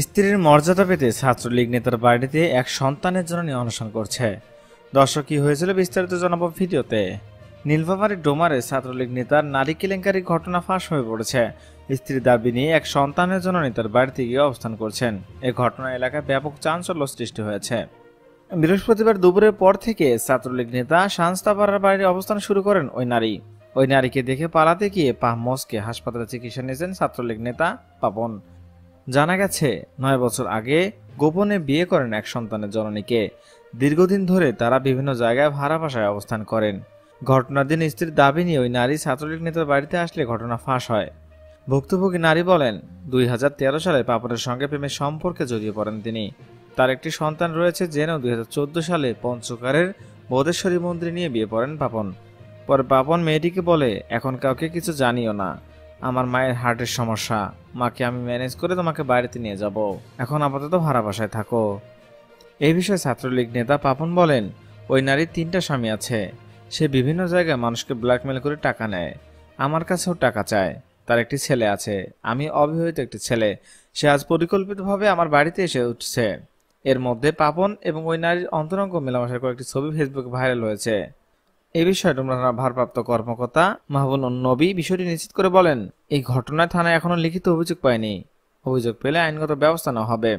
স্ত্রীর মর্যাদা পেতে ছাত্রলীগ নেতার বাড়িতে এক সন্তানের জন্য অনশন করছে। দর্শক, কি হয়েছিল বিস্তারিত জানাবো ভিডিওতে। নীলফামারীর ডোমারে ছাত্রলীগ নেতার নারী কেলেঙ্কারির ঘটনা ফাঁস হয়ে পড়েছে। স্ত্রীর দাবি নিয়ে এক সন্তানের জন্য নেতার বাড়িতে গিয়ে অবস্থান করছেন। এই ঘটনা এলাকায় ব্যাপক চাঞ্চল্য সৃষ্টি হয়েছে। বৃহস্পতিবার দুপুরের পর থেকে ছাত্রলীগ নেতা শান্স্তাপাড়ার বাড়ির অবস্থান শুরু করেন ওই নারীকে দেখে পালাতে গিয়ে পা মচকে হাসপাতালে চিকিৎসা নিয়েছেন ছাত্রলীগ নেতা পাপন। জানা গেছে 9 বছর আগে গোপনে বিয়ে করেন এক সন্তানের জননীকে। দীর্ঘদিন ধরে তারা বিভিন্ন জায়গায় ভাড়া বাসায় অবস্থান করেন। ঘটনার দিন স্ত্রীর দাবি নিয়ে ওই নারী ছাত্রলীগ নেতার বাড়িতে আসলে ঘটনা ফাঁস হয়। ভুক্তভোগী নারী বলেন, 2013 সালে পাপনের সঙ্গে প্রেমের সম্পর্কে জড়িয়ে পড়েন তিনি। তার একটি সন্তান রয়েছে জেনেও 2014 সালে পঞ্চকারের বোধেশ্বরী মন্দিরে নিয়ে বিয়ে করেন পাপন। পরে পাপন মেয়েটিকে বলে, এখন কাউকে কিছু জানিও না, আমার মায়ের হার্টের সমস্যা, মাকে আমি ম্যানেজ করে তোমাকে বাড়িতে নিয়ে যাব, এখন আপাতত ভাড়া বাসায় থাকো। এই বিষয়ে ছাত্রলীগ নেতা পাপন বলেন, ওই নারীর 3টা স্বামী আছে। সে বিভিন্ন জায়গায় মানুষকে ব্ল্যাকমেল করে টাকা নেয়, আমার কাছেও টাকা চায়। তার একটি ছেলে আছে, আমি অবিবাহিত একটি ছেলে। সে আজ পরিকল্পিতভাবে আমার বাড়িতে এসে উঠছে। এর মধ্যে পাপন এবং ওই নারীর অন্তরঙ্গ মেলামেশার কয়েকটি ছবি ফেসবুকে ভাইরাল হয়েছে। এই বিষয়ে ডোমরার ভারপ্রাপ্ত কর্মকর্তা মাহবুব নবী বিষয়টি নিশ্চিত করে বলেন, এই ঘটনায় থানায় এখনো লিখিত অভিযোগ পায়নি। অভিযোগ পেলে আইনগত ব্যবস্থা নেওয়া হবে।